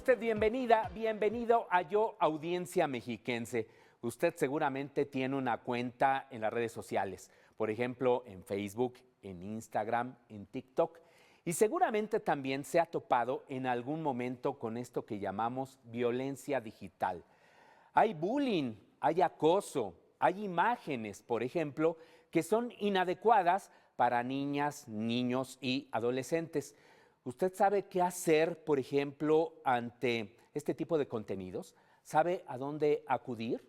usted bienvenida, bienvenido a Yo, audiencia mexiquense. Usted seguramente tiene una cuenta en las redes sociales, por ejemplo, en Facebook, en Instagram, en TikTok. Y seguramente también se ha topado en algún momento con esto que llamamos violencia digital. Hay bullying, hay acoso, hay imágenes, por ejemplo, que son inadecuadas para niñas, niños y adolescentes. ¿Usted sabe qué hacer, por ejemplo, ante este tipo de contenidos? ¿Sabe a dónde acudir?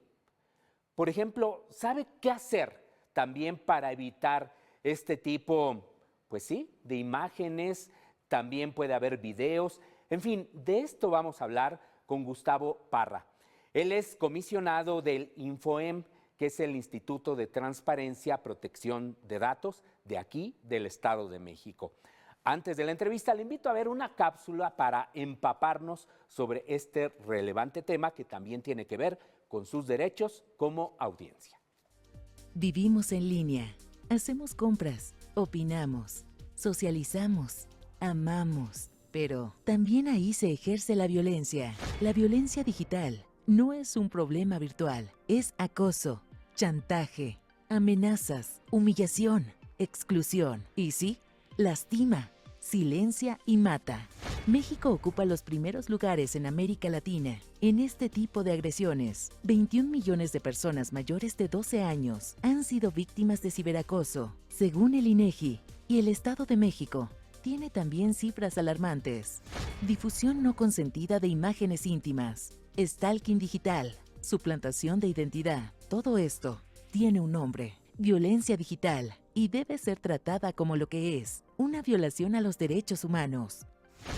Por ejemplo, ¿sabe qué hacer también para evitar este tipo, pues sí, de imágenes? También puede haber videos. En fin, de esto vamos a hablar con Gustavo Parra. Él es comisionado del InfoEM, que es el Instituto de Transparencia, Protección de Datos de aquí, del Estado de México. Antes de la entrevista, le invito a ver una cápsula para empaparnos sobre este relevante tema que también tiene que ver con sus derechos como audiencia. Vivimos en línea, hacemos compras, opinamos, socializamos, amamos, pero también ahí se ejerce la violencia. La violencia digital no es un problema virtual, es acoso, chantaje, amenazas, humillación, exclusión y sí, lastima, silencia y mata. México ocupa los primeros lugares en América Latina en este tipo de agresiones. 21 millones de personas mayores de 12 años han sido víctimas de ciberacoso, según el INEGI, y el Estado de México tiene también cifras alarmantes. Difusión no consentida de imágenes íntimas, stalking digital, suplantación de identidad, todo esto tiene un nombre: violencia digital, y debe ser tratada como lo que es, una violación a los derechos humanos.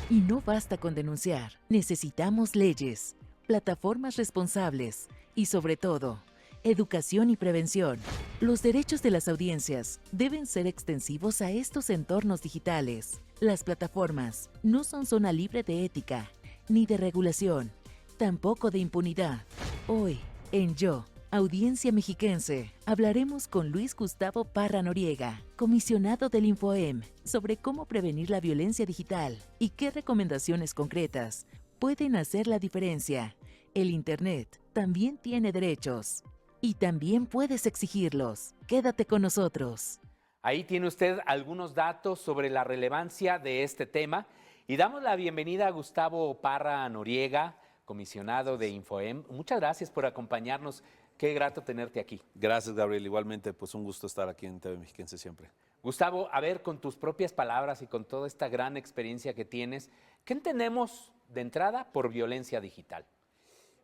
Y no basta con denunciar, necesitamos leyes, plataformas responsables y, sobre todo, educación y prevención. Los derechos de las audiencias deben ser extensivos a estos entornos digitales. Las plataformas no son zona libre de ética, ni de regulación, tampoco de impunidad. Hoy, en Yo, Audiencia Mexiquense, hablaremos con Luis Gustavo Parra Noriega, comisionado del InfoEM, sobre cómo prevenir la violencia digital y qué recomendaciones concretas pueden hacer la diferencia. El Internet también tiene derechos y también puedes exigirlos. Quédate con nosotros. Ahí tiene usted algunos datos sobre la relevancia de este tema y damos la bienvenida a Gustavo Parra Noriega, comisionado de InfoEM. Muchas gracias por acompañarnos. Qué grato tenerte aquí. Gracias, Gabriel. Igualmente, pues un gusto estar aquí en TV Mexiquense siempre. Gustavo, a ver, con tus propias palabras y con toda esta gran experiencia que tienes, ¿qué entendemos de entrada por violencia digital?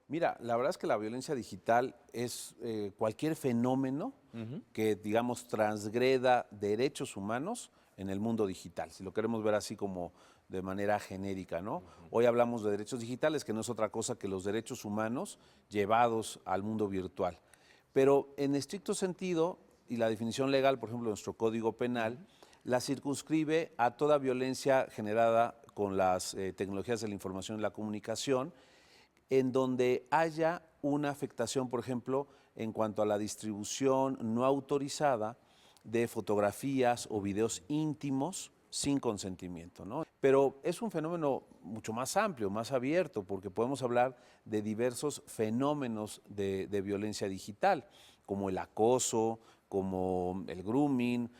Mira, la verdad es que la violencia digital es cualquier fenómeno que, digamos, transgreda derechos humanos en el mundo digital, si lo queremos ver así como de manera genérica, ¿no? Hoy hablamos de derechos digitales, que no es otra cosa que los derechos humanos llevados al mundo virtual. Pero en estricto sentido, y la definición legal, por ejemplo, de nuestro Código Penal, la circunscribe a toda violencia generada con las tecnologías de la información y la comunicación, en donde haya una afectación, por ejemplo, en cuanto a la distribución no autorizada de fotografías o videos íntimos sin consentimiento, ¿no? Pero es un fenómeno mucho más amplio, más abierto, porque podemos hablar de diversos fenómenos de violencia digital, como el acoso, como el grooming.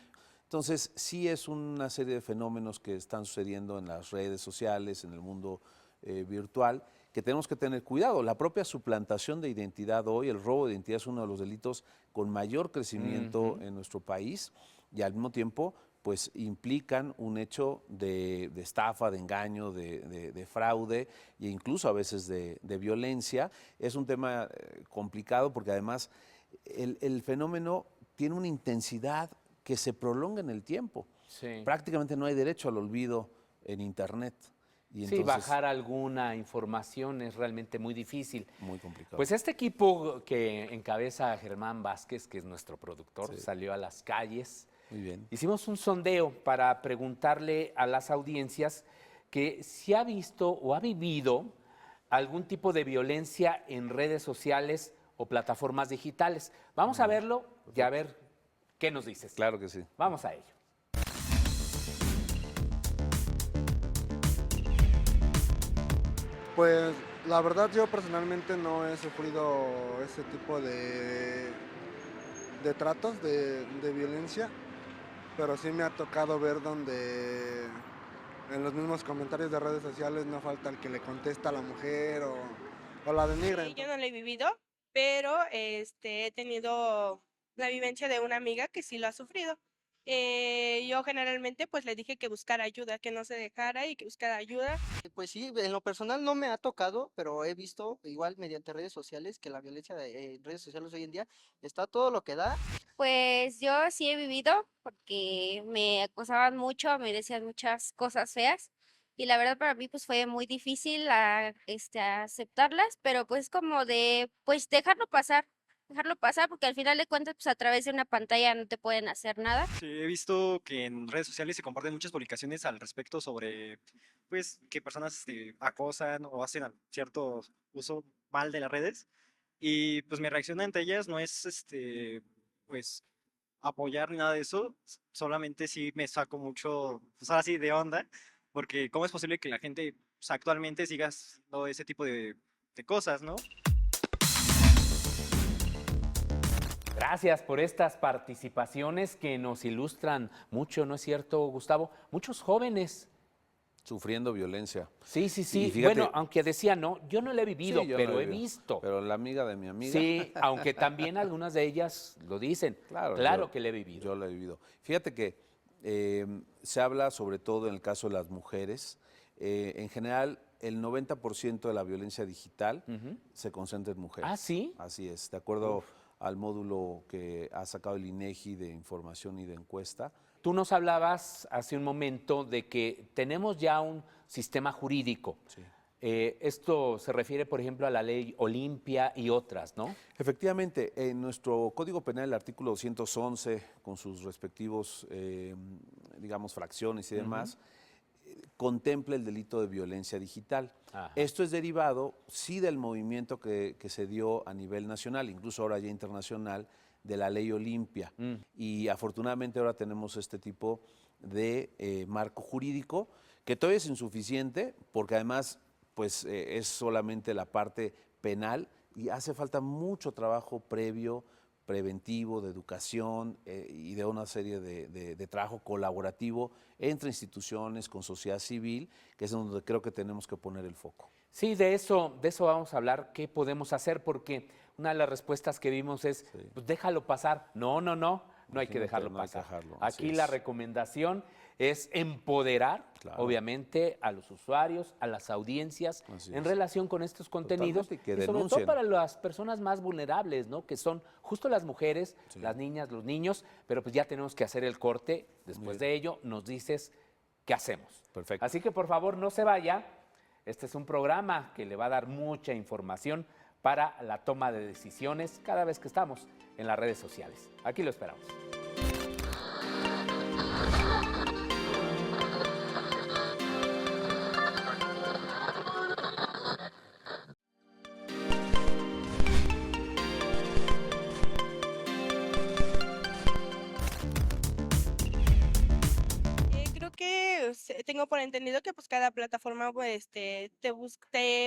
Entonces, sí es una serie de fenómenos que están sucediendo en las redes sociales, en el mundo virtual, que tenemos que tener cuidado. La propia suplantación de identidad hoy, el robo de identidad, es uno de los delitos con mayor crecimiento en nuestro país, y al mismo tiempo pues implican un hecho de estafa, de engaño, de fraude e incluso a veces de violencia. Es un tema complicado porque además el fenómeno tiene una intensidad que se prolonga en el tiempo. Sí. Prácticamente no hay derecho al olvido en Internet. Y entonces, sí, bajar alguna información es realmente muy difícil. Muy complicado. Pues este equipo que encabeza Germán Vázquez, que es nuestro productor, Sí. salió a las calles. Muy bien. Hicimos un sondeo para preguntarle a las audiencias que si ha visto o ha vivido algún tipo de violencia en redes sociales o plataformas digitales. Vamos a verlo y a ver qué nos dices. Claro que sí. Vamos a ello. Pues la verdad yo personalmente no he sufrido ese tipo de tratos de violencia, pero sí me ha tocado ver donde en los mismos comentarios de redes sociales no falta el que le contesta a la mujer o la denigra. Yo no lo he vivido, pero he tenido la vivencia de una amiga que sí lo ha sufrido. Yo generalmente pues le dije que buscara ayuda, que no se dejara y que buscara ayuda. Pues sí, en lo personal no me ha tocado, pero he visto igual mediante redes sociales que la violencia en redes sociales hoy en día está todo lo que da. Pues yo sí he vivido porque me acosaban mucho, me decían muchas cosas feas y la verdad para mí pues fue muy difícil aceptarlas, pero pues como de pues dejarlo pasar porque al final de cuentas pues a través de una pantalla no te pueden hacer nada. Sí, he visto que en redes sociales se comparten muchas publicaciones al respecto sobre, pues, que personas acosan o hacen cierto uso mal de las redes. Y pues mi reacción ante ellas no es, pues, apoyar ni nada de eso. Solamente sí me saco mucho, pues ahora sí, de onda, porque cómo es posible que la gente pues, actualmente siga haciendo ese tipo de cosas, ¿no? Gracias por estas participaciones que nos ilustran mucho, ¿no es cierto, Gustavo? Muchos jóvenes. Sufriendo violencia. Sí, sí, Y sí. fíjate- Bueno, aunque decía no, yo no lo he vivido, Sí, yo pero lo he vivido. visto. Pero la amiga de mi amiga. Sí, aunque también algunas de ellas lo dicen. Claro yo- que lo he vivido. Yo lo he vivido. Fíjate que se habla sobre todo en el caso de las mujeres. En general, el 90% de la violencia digital Ujú. se concentra en mujeres. Ah, ¿sí? Así es. De acuerdo al módulo que ha sacado el INEGI de información y de encuesta. Tú nos hablabas hace un momento de que tenemos ya un sistema jurídico. Sí. Esto se refiere, por ejemplo, a la ley Olimpia y otras, ¿no? Efectivamente, en nuestro Código Penal, el artículo 211, con sus respectivos, digamos, fracciones y demás, contempla el delito de violencia digital. Ajá. Esto es derivado, sí, del movimiento que se dio a nivel nacional, incluso ahora ya internacional, de la ley Olimpia. Y afortunadamente ahora tenemos este tipo de marco jurídico, que todavía es insuficiente, porque además pues, es solamente la parte penal y hace falta mucho trabajo previo, preventivo, de educación y de una serie de trabajo colaborativo entre instituciones, con sociedad civil, que es donde creo que tenemos que poner el foco. Sí, de eso vamos a hablar, qué podemos hacer, porque una de las respuestas que vimos es, pues déjalo pasar. No, no, no, no hay que Imagínate, dejarlo no hay que pasar. dejarlo, así Aquí la es. recomendación es empoderar, Claro. obviamente, a los usuarios, a las audiencias, Así en es. relación con estos contenidos. Totalmente, y que sobre todo denuncien. para las personas más vulnerables, ¿no? Que son justo las mujeres, las niñas, los niños, pero pues ya tenemos que hacer el corte. Después de ello, nos dices qué hacemos. Perfecto. Así que por favor no se vaya. Este es un programa que le va a dar mucha información para la toma de decisiones cada vez que estamos en las redes sociales. Aquí lo esperamos. Creo que tengo por entendido que pues cada plataforma pues, te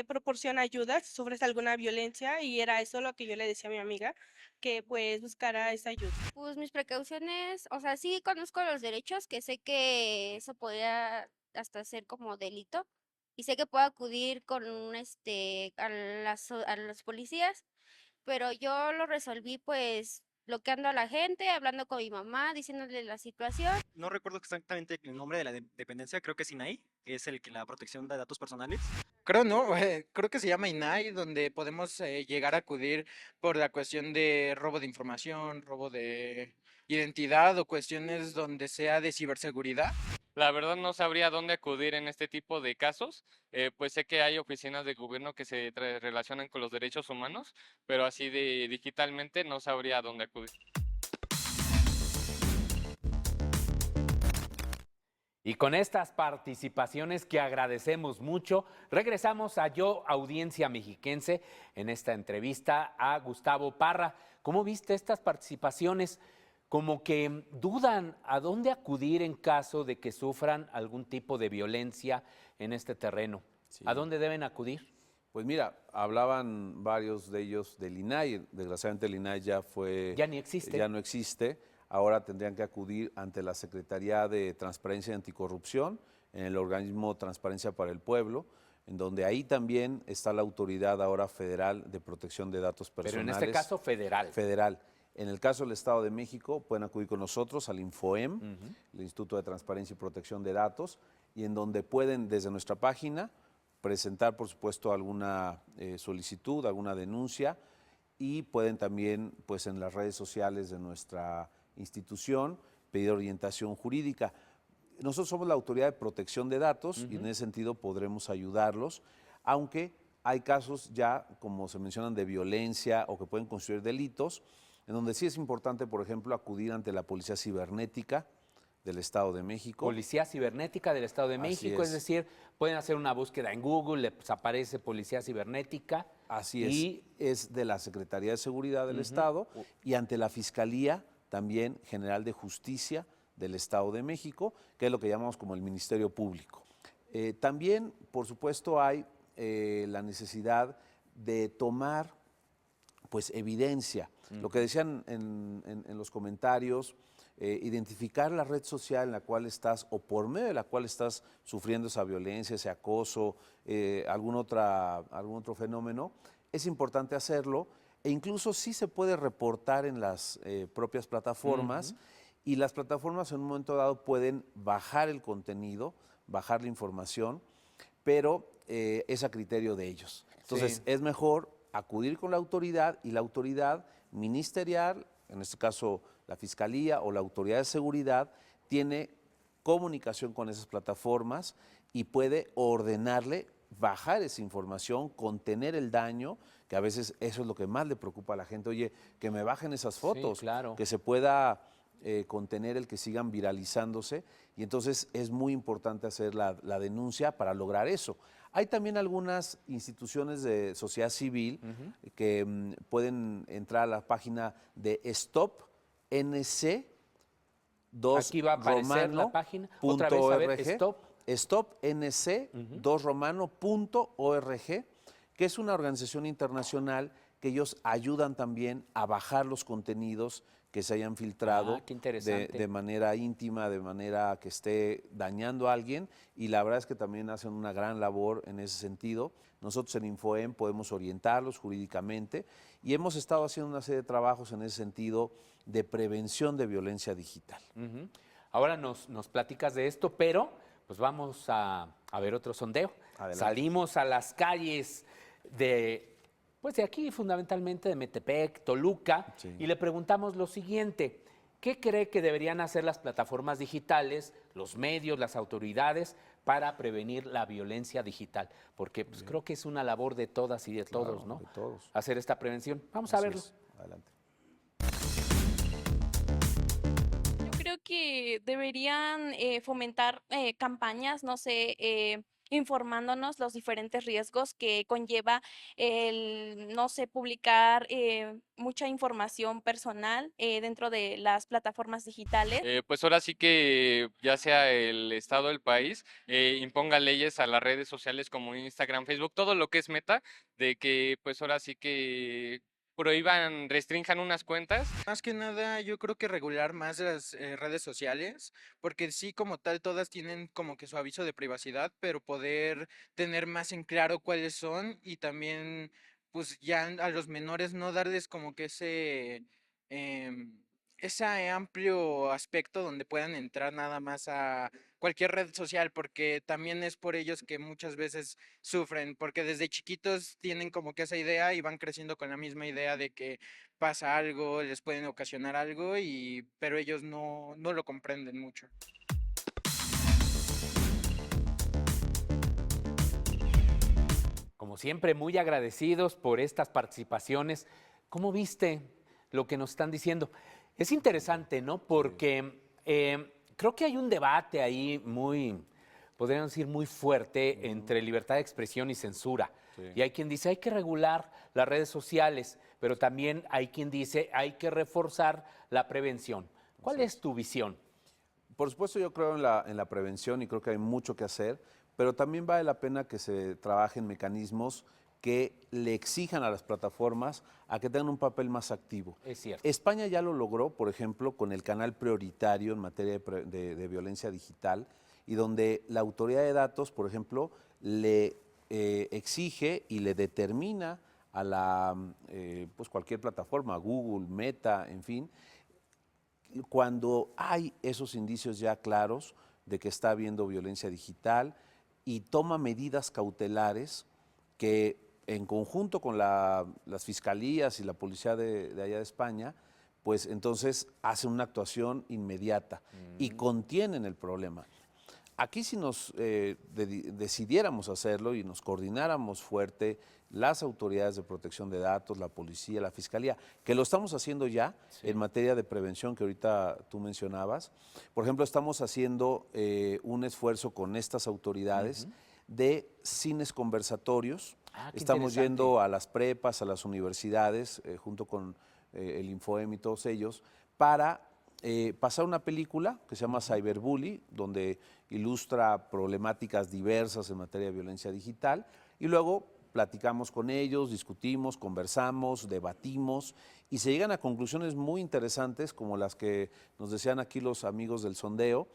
proporciona ayuda si sufres alguna violencia y era eso lo que yo le decía a mi amiga, que pues buscara esa ayuda. Pues mis precauciones, o sea, sí conozco los derechos, que sé que eso podría hasta ser como delito y sé que puedo acudir con a los policías, pero yo lo resolví pues bloqueando a la gente, hablando con mi mamá, diciéndole la situación. No recuerdo exactamente el nombre de la dependencia, creo que es INAI, que es el que la protección de datos personales. Creo no, creo que se llama INAI, donde podemos llegar a acudir por la cuestión de robo de información, robo de identidad o cuestiones donde sea de ciberseguridad. La verdad no sabría dónde acudir en este tipo de casos, pues sé que hay oficinas de gobierno que se relacionan con los derechos humanos, pero así de digitalmente no sabría dónde acudir. Y con estas participaciones que agradecemos mucho, regresamos a Yo, Audiencia Mexiquense, en esta entrevista a Gustavo Parra. ¿Cómo viste estas participaciones? Como que dudan a dónde acudir en caso de que sufran algún tipo de violencia en este terreno. ¿A dónde deben acudir? Pues mira, hablaban varios de ellos del INAI. Desgraciadamente el INAI Ya ni existe. ya no existe. Ahora tendrían que acudir ante la Secretaría de Transparencia y Anticorrupción, en el organismo Transparencia para el Pueblo, en donde ahí también está la autoridad ahora federal de protección de datos Pero personales. en este caso federal. Federal. En el caso del Estado de México, pueden acudir con nosotros al INFOEM, el Instituto de Transparencia y Protección de Datos, y en donde pueden, desde nuestra página, presentar, por supuesto, alguna solicitud, alguna denuncia, y pueden también, pues, en las redes sociales de nuestra institución, pedir orientación jurídica. Nosotros somos la autoridad de protección de datos y en ese sentido podremos ayudarlos, aunque hay casos ya, como se mencionan, de violencia o que pueden constituir delitos, en donde sí es importante, por ejemplo, acudir ante la Policía Cibernética del Estado de México. Policía Cibernética del Estado de Así México, es es. decir, pueden hacer una búsqueda en Google, les aparece Policía Cibernética. Así es. Y Es de la Secretaría de Seguridad del Estado y ante la Fiscalía también General de Justicia del Estado de México, que es lo que llamamos como el Ministerio Público. También, por supuesto, hay la necesidad de tomar, pues, evidencia. Lo que decían en los comentarios, identificar la red social en la cual estás o por medio de la cual estás sufriendo esa violencia, ese acoso, algún otro fenómeno, es importante hacerlo e incluso sí se puede reportar en las propias plataformas y las plataformas en un momento dado pueden bajar el contenido, bajar la información, pero es a criterio de ellos. Entonces Sí. es mejor acudir con la autoridad y la autoridad ministerial, en este caso la Fiscalía o la Autoridad de Seguridad, tiene comunicación con esas plataformas y puede ordenarle bajar esa información, contener el daño, que a veces eso es lo que más le preocupa a la gente. Oye, que me bajen esas fotos, claro. que se pueda contener el que sigan viralizándose. Y entonces es muy importante hacer la denuncia para lograr eso. Hay también algunas instituciones de sociedad civil que pueden entrar a la página de Stop NC 2 Aquí va a aparecer la página. Otra vez, a ver, Stop. stopnc2romano.org, que es una organización internacional que ellos ayudan también a bajar los contenidos que se hayan filtrado Qué interesante. de manera íntima, de manera que esté dañando a alguien, y la verdad es que también hacen una gran labor en ese sentido. Nosotros en InfoEM podemos orientarlos jurídicamente y hemos estado haciendo una serie de trabajos en ese sentido de prevención de violencia digital. Ahora nos platicas de esto, pero pues vamos a ver otro sondeo. Adelante. Salimos a las calles de aquí, fundamentalmente de Metepec, Toluca, Sí. y le preguntamos lo siguiente: ¿qué cree que deberían hacer las plataformas digitales, los medios, las autoridades para prevenir la violencia digital? Porque pues, creo que es una labor de todas y de todos, Claro, ¿no? de todos. Hacer esta prevención. Vamos a Así verlo. es. Adelante. Yo creo que deberían fomentar campañas, no sé, informándonos los diferentes riesgos que conlleva el, no sé, publicar mucha información personal dentro de las plataformas digitales. Pues ahora sí que ya sea el estado del país, imponga leyes a las redes sociales como Instagram, Facebook, todo lo que es Meta, de que pues ahora sí que prohíban, restrinjan unas cuentas. Más que nada, yo creo que regular más las redes sociales, porque sí, como tal, todas tienen como que su aviso de privacidad, pero poder tener más en claro cuáles son y también, pues ya a los menores no darles como que ese amplio aspecto donde puedan entrar nada más a cualquier red social, porque también es por ellos que muchas veces sufren, porque desde chiquitos tienen como que esa idea y van creciendo con la misma idea de que pasa algo, les pueden ocasionar algo, pero ellos no lo comprenden mucho. Como siempre, muy agradecidos por estas participaciones. ¿Cómo viste lo que nos están diciendo? Es interesante, ¿no? Porque creo que hay un debate ahí muy, podríamos decir, muy fuerte entre libertad de expresión y censura. Sí. Y hay quien dice hay que regular las redes sociales, pero también hay quien dice hay que reforzar la prevención. ¿Cuál es tu visión? Por supuesto, yo creo en la prevención y creo que hay mucho que hacer, pero también vale la pena que se trabajen mecanismos que le exijan a las plataformas a que tengan un papel más activo. Es cierto. España ya lo logró, por ejemplo, con el canal prioritario en materia de violencia digital, y donde la autoridad de datos, por ejemplo, le exige y le determina a pues cualquier plataforma, Google, Meta, en fin, cuando hay esos indicios ya claros de que está habiendo violencia digital, y toma medidas cautelares que en conjunto con las fiscalías y la policía de allá de España, pues entonces hacen una actuación inmediata y contienen el problema. Aquí si nos decidiéramos hacerlo y nos coordináramos fuerte, las autoridades de protección de datos, la policía, la fiscalía, que lo estamos haciendo ya en materia de prevención que ahorita tú mencionabas. Por ejemplo, estamos haciendo un esfuerzo con estas autoridades de cines conversatorios. Estamos yendo a las prepas, a las universidades, junto con el Infoem y todos ellos, para pasar una película que se llama Cyberbully, donde ilustra problemáticas diversas en materia de violencia digital, y luego platicamos con ellos, discutimos, conversamos, debatimos, y se llegan a conclusiones muy interesantes, como las que nos decían aquí los amigos del sondeo,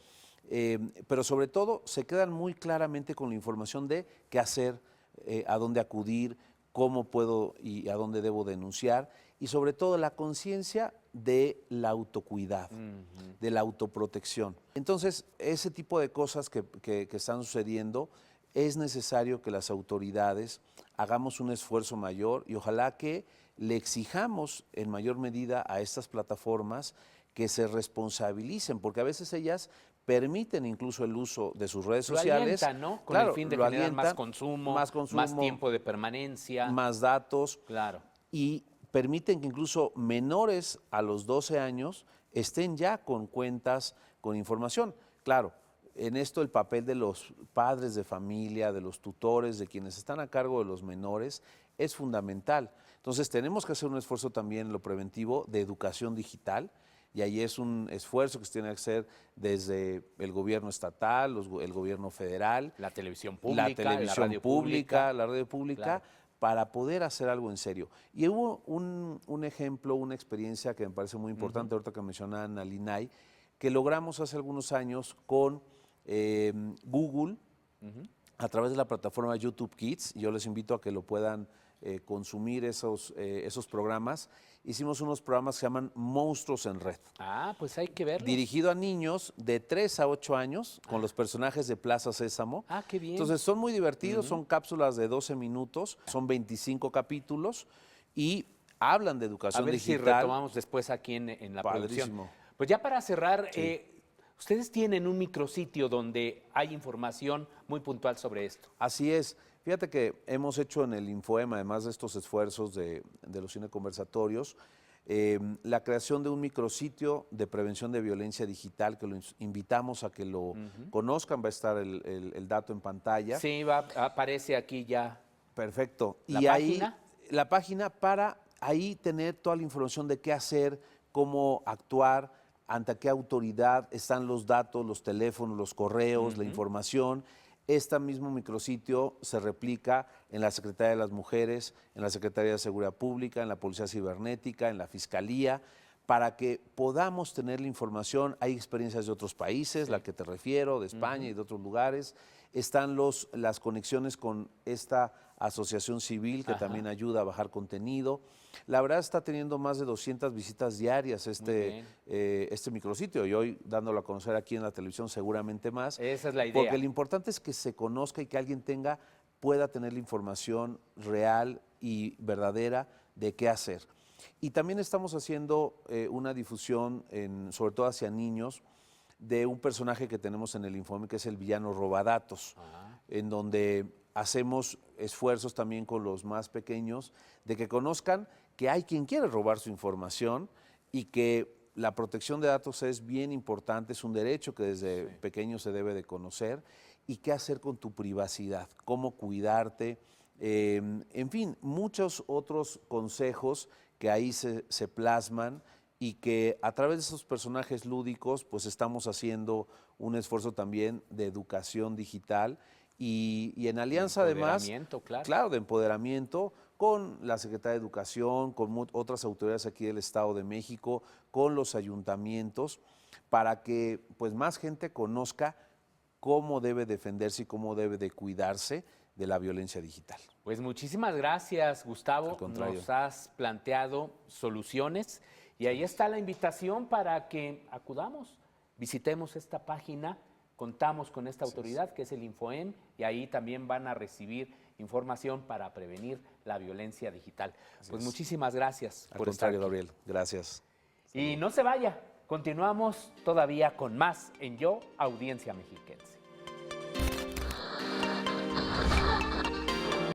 pero sobre todo se quedan muy claramente con la información de qué hacer, a dónde acudir, cómo puedo y a dónde debo denunciar, y sobre todo la conciencia de la autocuidado, de la autoprotección. Entonces, ese tipo de cosas que están sucediendo, es necesario que las autoridades hagamos un esfuerzo mayor y ojalá que le exijamos en mayor medida a estas plataformas que se responsabilicen, porque a veces ellas permiten incluso el uso de sus redes sociales. Alientan, ¿no? Con claro, el fin de lo generar alientan, más consumo, más tiempo de permanencia. más datos. Claro. Y permiten que incluso menores a los 12 años estén ya con cuentas, con información. Claro, en esto el papel de los padres de familia, de los tutores, de quienes están a cargo de los menores, es fundamental. Entonces tenemos que hacer un esfuerzo también en lo preventivo de educación digital, y ahí es un esfuerzo que se tiene que hacer desde el gobierno estatal, el gobierno federal, la televisión pública, la radio pública, claro, para poder hacer algo en serio. Y hubo un ejemplo, una experiencia que me parece muy importante, ahorita que mencionaban al INAI, que logramos hace algunos años con Google, a través de la plataforma YouTube Kids. Yo les invito a que lo puedan consumir esos programas. Hicimos unos programas que se llaman Monstruos en Red. Ah, pues hay que verlos. Dirigido a niños de 3 a 8 años, con los personajes de Plaza Sésamo. Ah, qué bien. Entonces son muy divertidos, son cápsulas de 12 minutos, son 25 capítulos y hablan de educación digital. A ver si retomamos después aquí en la producción. Pues ya para cerrar, ustedes tienen un micrositio donde hay información muy puntual sobre esto. Así es. Fíjate que hemos hecho en el Infoem, además de estos esfuerzos de los cine conversatorios, la creación de un micrositio de prevención de violencia digital, que los invitamos a que lo conozcan. Va a estar el dato en pantalla. Sí, aparece aquí ya. Perfecto. ¿La y página? Ahí, la página para ahí tener toda la información de qué hacer, cómo actuar, ante qué autoridad, están los datos, los teléfonos, los correos, la información. Este mismo micrositio se replica en la Secretaría de las Mujeres, en la Secretaría de Seguridad Pública, en la Policía Cibernética, en la Fiscalía, para que podamos tener la información. Hay experiencias de otros países, la que te refiero, de España y de otros lugares. Están las conexiones con esta asociación civil que también ayuda a bajar contenido. La verdad está teniendo más de 200 visitas diarias este micrositio, y hoy dándolo a conocer aquí en la televisión seguramente más. Esa es la idea. Porque lo importante es que se conozca y que alguien pueda tener la información real y verdadera de qué hacer. Y también estamos haciendo una difusión, sobre todo hacia niños, de un personaje que tenemos en el Infoem, que es el villano Robadatos, en donde hacemos esfuerzos también con los más pequeños de que conozcan que hay quien quiere robar su información y que la protección de datos es bien importante, es un derecho que desde pequeño se debe de conocer, y qué hacer con tu privacidad, cómo cuidarte, en fin, muchos otros consejos que ahí se plasman, y que a través de esos personajes lúdicos pues estamos haciendo un esfuerzo también de educación digital y en alianza además, Empoderamiento, claro. claro, de empoderamiento con la Secretaría de Educación, con otras autoridades aquí del Estado de México, con los ayuntamientos, para que pues más gente conozca cómo debe defenderse y cómo debe de cuidarse de la violencia digital. Pues muchísimas gracias, Gustavo. Al contrario. Nos has planteado soluciones y ahí está la invitación para que acudamos, visitemos esta página, contamos con esta autoridad que es el Infoem y ahí también van a recibir información para prevenir la violencia digital. Pues muchísimas gracias Al por estar contrario, aquí. Gabriel, gracias. Y no se vaya, continuamos todavía con más en Yo, Audiencia Mexiquense.